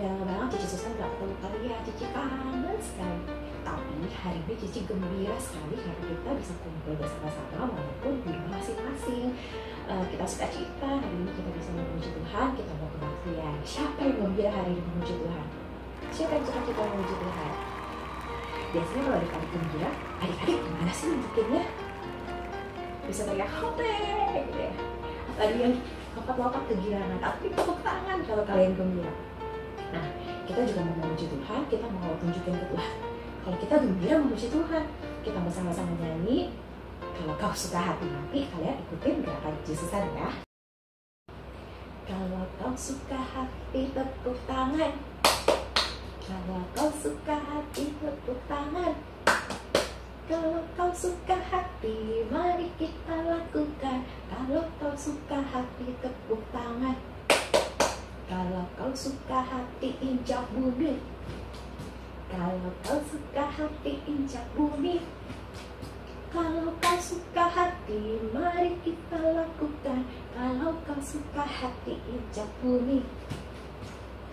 kadang-kadang Cici Susan gak ketemu kalian, Cici kangen sekali. Tapi hari ini Cici gembira sekali karena kita bisa kumpul bersama-sama walaupun di rumah masing-masing. Kita suka cita, hari ini kita bisa memuji Tuhan, kita mau kebaktian. Siapa yang gembira hari ini memuji Tuhan? Siapa yang suka cita memuji Tuhan? Biasanya kalau adik-adik gembira, adik-adik gimana sih nunjukinnya? Bisa teriak hope gitu ya. Tadi yang lompat-lompat kegirangan, tapi tepuk tangan kalau kalian gembira. Nah, kita juga mau memuji Tuhan, kita mau tunjukin ke Tuhan. Kalau kita gembira memuji Tuhan, kita bersama-sama nyanyi. Kalau kau suka hati-hati, kalian ikutin gerakan Jesusan ya. Kalau kau suka hati, tepuk tangan. Kalau kau suka hati, tepuk tangan. Kalau kau suka hati, mari kita lakukan. Kalau kau suka hati, tepuk tangan. Kalau kau suka hati, injak bumi. Kalau kau suka hati, injak bumi. Kalau kau suka hati, mari kita lakukan. Kalau kau suka hati, injak bumi.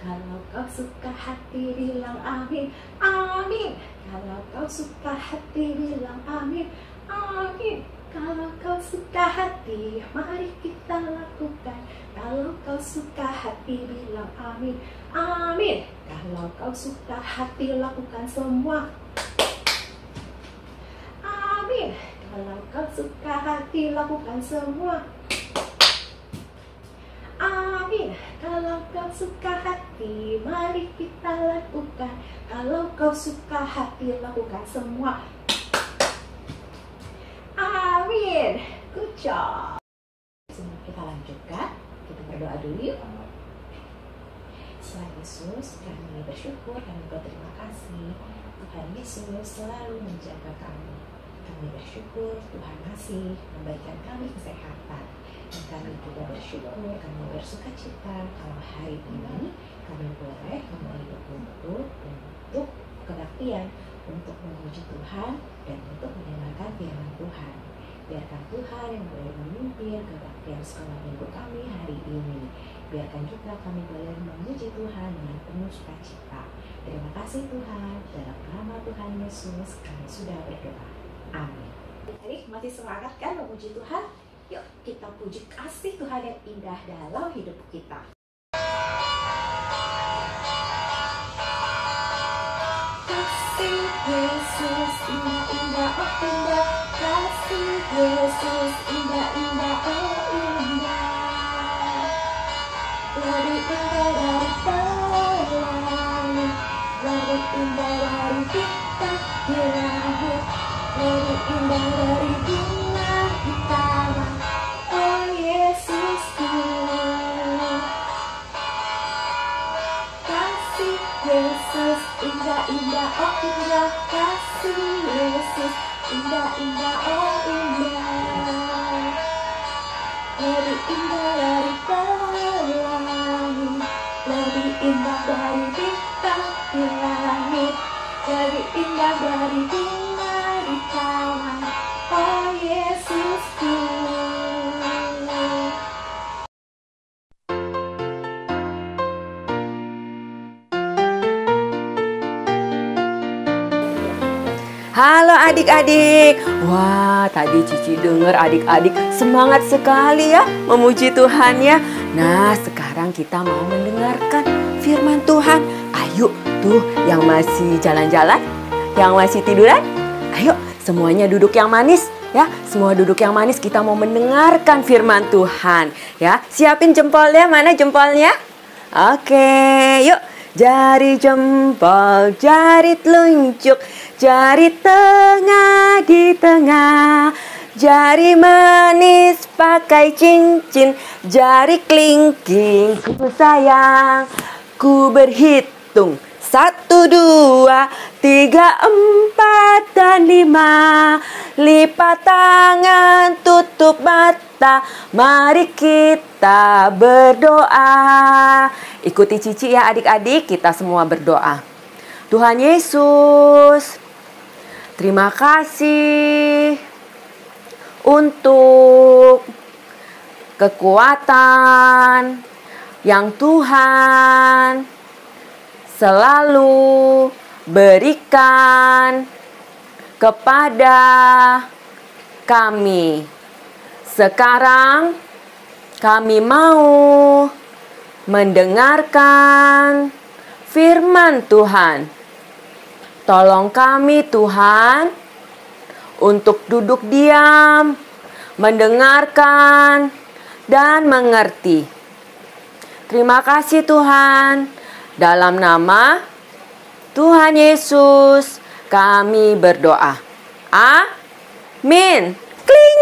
Kalau kau suka hati, bilang amin, amin. Kalau kau suka hati, bilang amin, amin. Kalau kau suka hati, mari kita lakukan. Kalau kau suka hati, bilang amin, amin. Kalau kau suka hati, lakukan semua. Amin. Kalau kau suka hati, lakukan semua. Amin. Kalau kau suka hati, mari kita lakukan. Kalau kau suka hati, lakukan semua. Amin. Good job. Sebelum kita lanjutkan, kita berdoa dulu yuk. Tuhan Yesus, kami bersyukur, kami berterima kasih. Tuhan Yesus selalu menjaga kami. Kami bersyukur Tuhan masih memberikan kami kesehatan. Dan kami juga bersyukur, kami bersuka cita kalau hari ini kami boleh kembali berkumpul untuk kebaktian, untuk memuji Tuhan dan untuk mendengarkan firman Tuhan. Biarkan Tuhan yang boleh memimpin kebaktian sekolah minggu kami hari ini. Biarkan juga kami boleh memuji Tuhan dengan penuh sukacita. Terima kasih Tuhan, dalam nama Tuhan Yesus kami sudah berdoa. Amin. Adik masih semangat kan memuji Tuhan? Yuk kita puji kasih Tuhan yang indah dalam hidup kita. Kasih Yesus indah-indah, oh indah. Kasih Yesus indah-indah, oh indah. Lebih indah dari pelangi, lebih indah dari bintang di langit, lebih indah dari bunga di taman. Oh Yesusku, kasih Yesus indah-indah, oh indah. Kasih Yesus indah-indah, oh indah. Lebih indah dari pelangi, lebih indah dari bintang di langit, lebih indah dari bunga di taman. Oh Yesusku. Halo adik-adik. Wah, tadi Cici dengar adik-adik semangat sekali ya memuji Tuhan ya. Nah, sekarang kita mau mendengarkan firman Tuhan. Ayo tuh yang masih jalan-jalan, yang masih tiduran, ayo semuanya duduk yang manis ya. Semua duduk yang manis, kita mau mendengarkan firman Tuhan ya. Siapin jempolnya, mana jempolnya? Oke, yuk. Jari jempol, jari telunjuk, jari tengah di tengah, jari manis pakai cincin, jari kelingking ku sayang. Ku berhitung 1, 2, 3, 4, dan 5. Lipat tangan, tutup mata, mari kita berdoa. Ikuti Cici ya adik-adik, kita semua berdoa. Tuhan Yesus, terima kasih untuk kekuatan yang Tuhan selalu berikan kepada kami. Sekarang kami mau mendengarkan firman Tuhan. Tolong kami Tuhan untuk duduk diam, mendengarkan dan mengerti. Terima kasih Tuhan. Dalam nama Tuhan Yesus kami berdoa. Amin. Kling.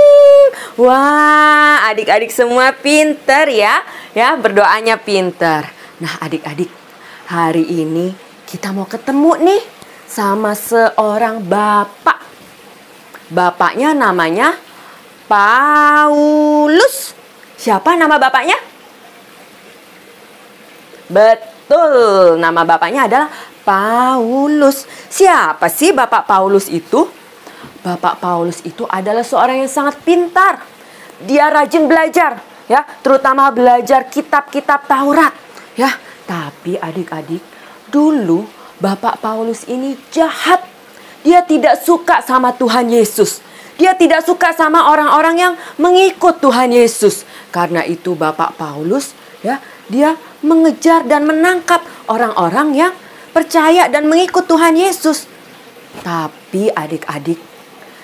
Wah, adik-adik semua pinter ya. Ya, berdoanya pinter. Nah, adik-adik, hari ini kita mau ketemu nih sama seorang bapak. Bapaknya namanya Paulus. Siapa nama bapaknya? Betul, nama bapaknya adalah Paulus. Siapa sih Bapak Paulus itu? Bapak Paulus itu adalah seorang yang sangat pintar. Dia rajin belajar, ya, terutama belajar kitab-kitab Taurat, ya. Tapi adik-adik, dulu Bapak Paulus ini jahat. Dia tidak suka sama Tuhan Yesus. Dia tidak suka sama orang-orang yang mengikut Tuhan Yesus. Karena itu Bapak Paulus, ya, dia mengejar dan menangkap orang-orang yang percaya dan mengikut Tuhan Yesus. Tapi adik-adik,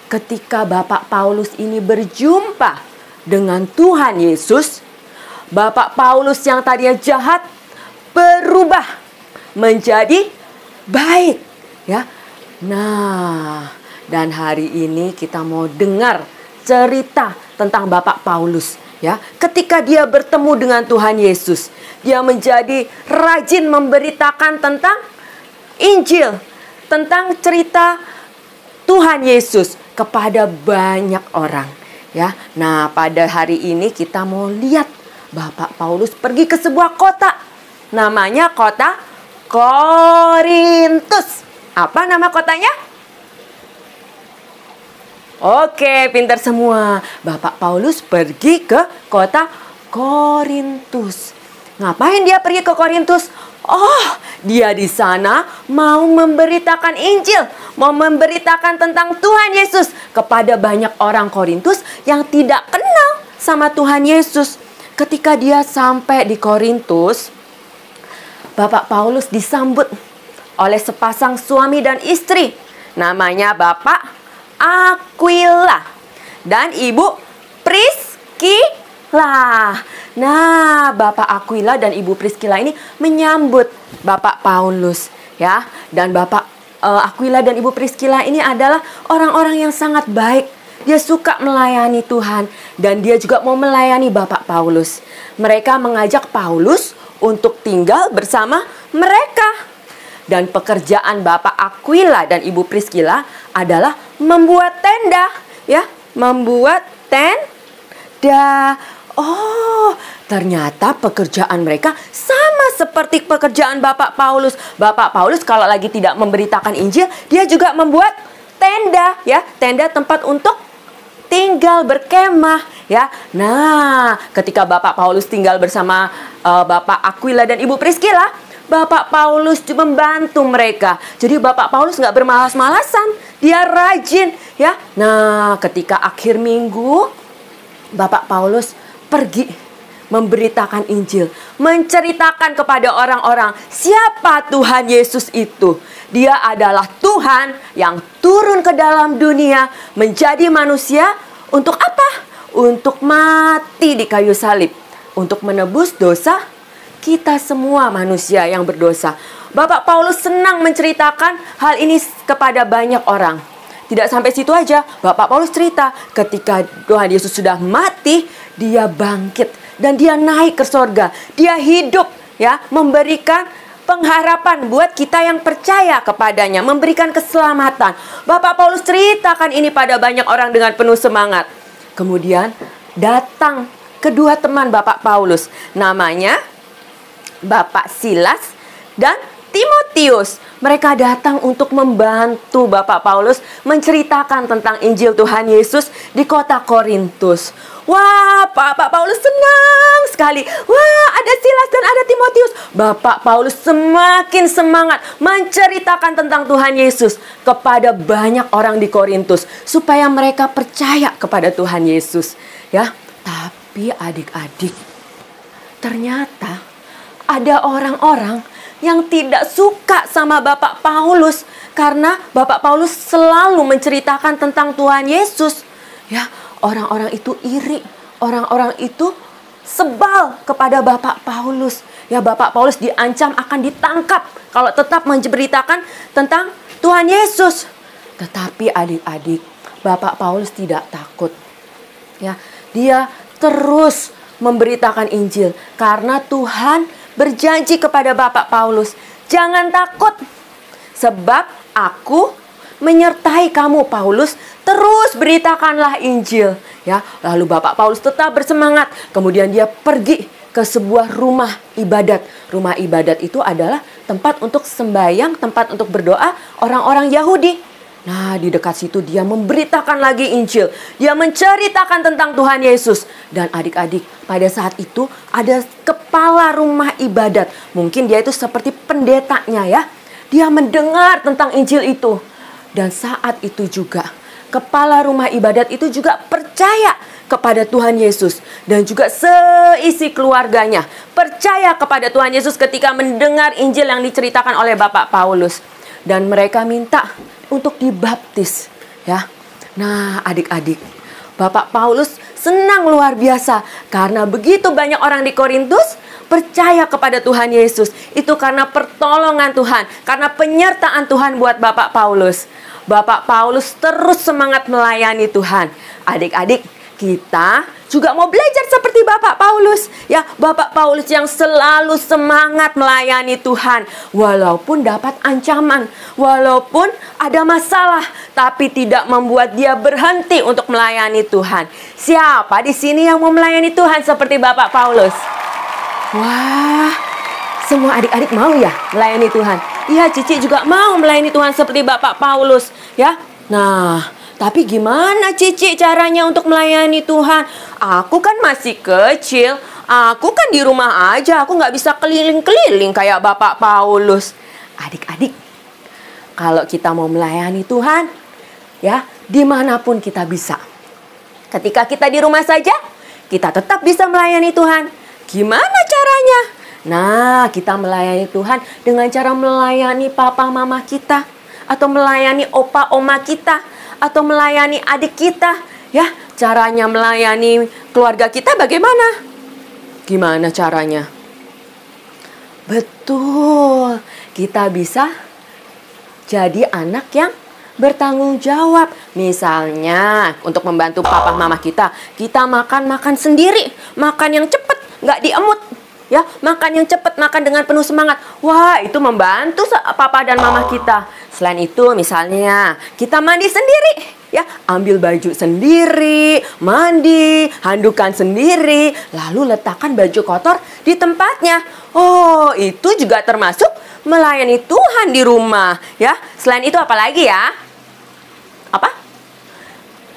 ketika Bapak Paulus ini berjumpa dengan Tuhan Yesus, Bapak Paulus yang tadinya jahat berubah menjadi baik, ya. Nah, dan hari ini kita mau dengar cerita tentang Bapak Paulus, ya. Ketika dia bertemu dengan Tuhan Yesus, dia menjadi rajin memberitakan tentang Injil, tentang cerita Tuhan Yesus kepada banyak orang, ya. Nah, pada hari ini kita mau lihat Bapak Paulus pergi ke sebuah kota. Namanya kota Korintus. Apa nama kotanya? Oke, pintar semua. Bapak Paulus pergi ke kota Korintus. Ngapain dia pergi ke Korintus? Oh, dia di sana mau memberitakan Injil, mau memberitakan tentang Tuhan Yesus kepada banyak orang Korintus yang tidak kenal sama Tuhan Yesus. Ketika dia sampai di Korintus, Bapak Paulus disambut oleh sepasang suami dan istri. Namanya Bapak Aquila dan Ibu Priscilla. Nah, Bapak Aquila dan Ibu Priscilla ini menyambut Bapak Paulus, ya. Dan Bapak Aquila dan Ibu Priscilla ini adalah orang-orang yang sangat baik. Dia suka melayani Tuhan dan dia juga mau melayani Bapak Paulus. Mereka mengajak Paulus untuk tinggal bersama mereka. Dan pekerjaan Bapak Aquila dan Ibu Priscilla adalah membuat tenda, ya, membuat tenda. Oh, ternyata pekerjaan mereka sama seperti pekerjaan Bapak Paulus. Bapak Paulus kalau lagi tidak memberitakan Injil, dia juga membuat tenda, ya, tenda tempat untuk tinggal berkemah, ya. Nah, ketika Bapak Paulus tinggal bersama Bapak Aquila dan Ibu Priscilla, Bapak Paulus membantu mereka. Jadi Bapak Paulus nggak bermalas-malasan, dia rajin, ya. Nah, ketika akhir minggu, Bapak Paulus pergi memberitakan Injil, menceritakan kepada orang-orang siapa Tuhan Yesus itu. Dia adalah Tuhan yang turun ke dalam dunia menjadi manusia untuk apa? Untuk mati di kayu salib, untuk menebus dosa kita semua manusia yang berdosa. Bapak Paulus senang menceritakan hal ini kepada banyak orang. Tidak sampai situ aja, Bapak Paulus cerita ketika Tuhan Yesus sudah mati, dia bangkit dan dia naik ke sorga. Dia hidup, ya, memberikan pengharapan buat kita yang percaya kepadanya, memberikan keselamatan. Bapak Paulus ceritakan ini pada banyak orang dengan penuh semangat. Kemudian datang kedua teman Bapak Paulus, namanya Bapak Silas dan Timotius. Mereka datang untuk membantu Bapak Paulus menceritakan tentang Injil Tuhan Yesus di kota Korintus. Wah, Bapak Paulus senang sekali. Wah, ada Silas dan ada Timotius. Bapak Paulus semakin semangat menceritakan tentang Tuhan Yesus kepada banyak orang di Korintus supaya mereka percaya kepada Tuhan Yesus. Ya, tapi adik-adik, ternyata ada orang-orang yang tidak suka sama Bapak Paulus karena Bapak Paulus selalu menceritakan tentang Tuhan Yesus. Ya, orang-orang itu iri, orang-orang itu sebal kepada Bapak Paulus. Ya, Bapak Paulus diancam akan ditangkap kalau tetap memberitakan tentang Tuhan Yesus. Tetapi adik-adik, Bapak Paulus tidak takut. Ya, dia terus memberitakan Injil karena Tuhan berjanji kepada Bapak Paulus, jangan takut, sebab aku menyertai kamu Paulus, terus beritakanlah Injil. Ya, lalu Bapak Paulus tetap bersemangat. Kemudian dia pergi ke sebuah rumah ibadat. Rumah ibadat itu adalah tempat untuk sembahyang, tempat untuk berdoa orang-orang Yahudi. Nah, di dekat situ dia memberitakan lagi Injil. Dia menceritakan tentang Tuhan Yesus. Dan adik-adik, pada saat itu ada kepala rumah ibadat. Mungkin dia itu seperti pendetanya ya. Dia mendengar tentang Injil itu. Dan saat itu juga, kepala rumah ibadat itu juga percaya kepada Tuhan Yesus. Dan juga seisi keluarganya percaya kepada Tuhan Yesus ketika mendengar Injil yang diceritakan oleh Bapak Paulus. Dan mereka minta untuk dibaptis, ya. Nah, adik-adik, Bapak Paulus senang luar biasa karena begitu banyak orang di Korintus percaya kepada Tuhan Yesus. Itu karena pertolongan Tuhan, karena penyertaan Tuhan buat Bapak Paulus. Bapak Paulus terus semangat melayani Tuhan. Adik-adik, kita juga mau belajar seperti Bapak Paulus. Ya, Bapak Paulus yang selalu semangat melayani Tuhan. Walaupun dapat ancaman, walaupun ada masalah, tapi tidak membuat dia berhenti untuk melayani Tuhan. Siapa di sini yang mau melayani Tuhan seperti Bapak Paulus? Wah, semua adik-adik mau ya melayani Tuhan? Iya, Cici juga mau melayani Tuhan seperti Bapak Paulus. Ya, nah, tapi gimana Cici caranya untuk melayani Tuhan? Aku kan masih kecil. Aku kan di rumah aja. Aku nggak bisa keliling-keliling kayak Bapak Paulus. Adik-adik, kalau kita mau melayani Tuhan, ya, dimanapun kita bisa. Ketika kita di rumah saja, kita tetap bisa melayani Tuhan. Gimana caranya? Nah, kita melayani Tuhan dengan cara melayani papa mama kita, atau melayani opa oma kita, atau melayani adik kita. Ya, caranya melayani keluarga kita bagaimana? Gimana caranya? Betul, kita bisa jadi anak yang bertanggung jawab. Misalnya, untuk membantu papa mama kita makan sendiri, makan yang cepat, nggak diemut. Ya, makan yang cepat, makan dengan penuh semangat. Wah, itu membantu papa dan mama kita. Selain itu, misalnya kita mandi sendiri. Ya, ambil baju sendiri, mandi, handukan sendiri, lalu letakkan baju kotor di tempatnya. Oh, itu juga termasuk melayani Tuhan di rumah. Ya, selain itu apa lagi ya? Apa?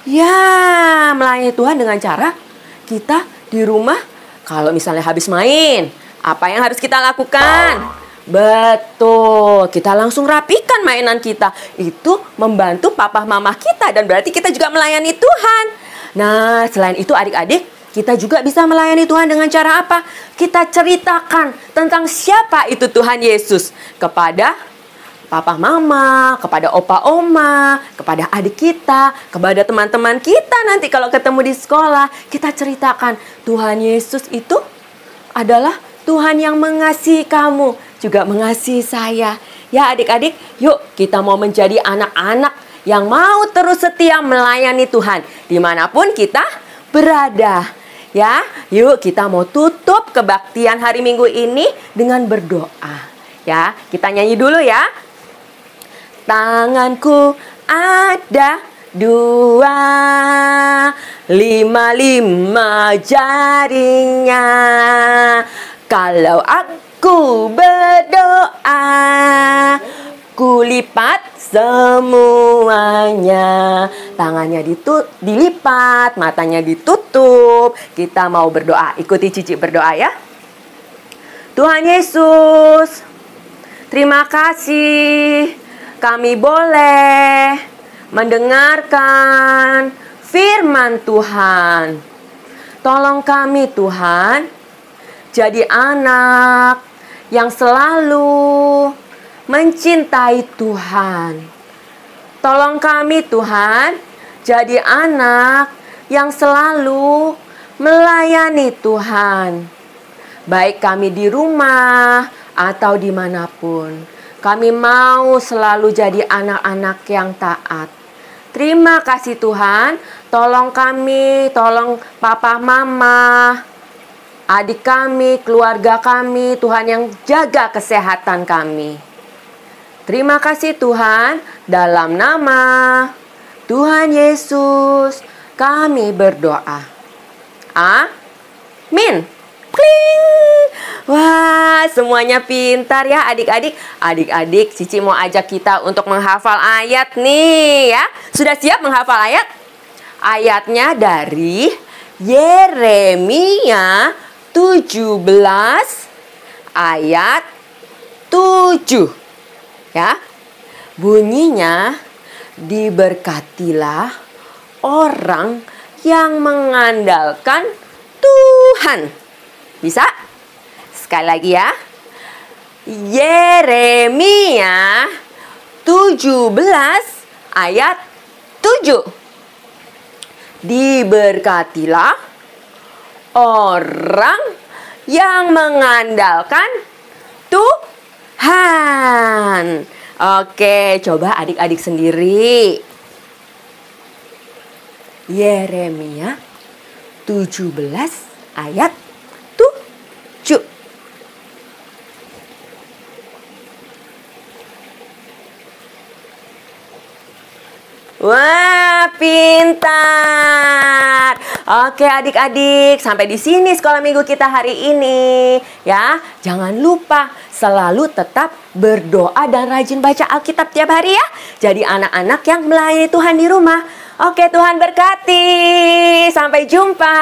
Ya, melayani Tuhan dengan cara kita di rumah. Kalau misalnya habis main, apa yang harus kita lakukan? Betul, kita langsung rapikan mainan kita. Itu membantu papa mama kita dan berarti kita juga melayani Tuhan. Nah, selain itu adik-adik, kita juga bisa melayani Tuhan dengan cara apa? Kita ceritakan tentang siapa itu Tuhan Yesus kepada papa mama, kepada opa oma, kepada adik kita, kepada teman-teman kita nanti kalau ketemu di sekolah. Kita ceritakan Tuhan Yesus itu adalah Tuhan yang mengasihi kamu, juga mengasihi saya. Ya adik-adik, yuk kita mau menjadi anak-anak yang mau terus setia melayani Tuhan dimanapun kita berada. Ya, yuk kita mau tutup kebaktian hari Minggu ini dengan berdoa. Ya, kita nyanyi dulu ya. Tanganku ada 2, 5 jarinya. Kalau aku Ku berdoa, ku lipat semuanya. Tangannya dilipat, matanya ditutup. Kita mau berdoa. Ikuti Cici berdoa ya. Tuhan Yesus, terima kasih kami boleh mendengarkan firman Tuhan. Tolong kami Tuhan, jadi anak yang selalu mencintai Tuhan. Tolong kami Tuhan, jadi anak yang selalu melayani Tuhan. Baik kami di rumah atau dimanapun, kami mau selalu jadi anak-anak yang taat. Terima kasih Tuhan, tolong kami, tolong papa mama, adik kami, keluarga kami, Tuhan yang jaga kesehatan kami. Terima kasih Tuhan, dalam nama Tuhan Yesus kami berdoa. Amin. Kling. Wah, semuanya pintar ya adik-adik. Adik-adik, Cici mau ajak kita untuk menghafal ayat nih ya. Sudah siap menghafal ayat? Ayatnya dari Yeremia 17 ayat 7. Ya. Bunyinya, diberkatilah orang yang mengandalkan Tuhan. Bisa? Sekali lagi ya. Yeremia 17 ayat 7. Diberkatilah orang yang mengandalkan Tuhan. Oke, coba adik-adik sendiri. Yeremia 17 ayat 7. Wah, pintar. Oke adik-adik, sampai di sini sekolah minggu kita hari ini. Ya, jangan lupa selalu tetap berdoa dan rajin baca Alkitab tiap hari ya. Jadi anak-anak yang melayani Tuhan di rumah. Oke, Tuhan berkati. Sampai jumpa.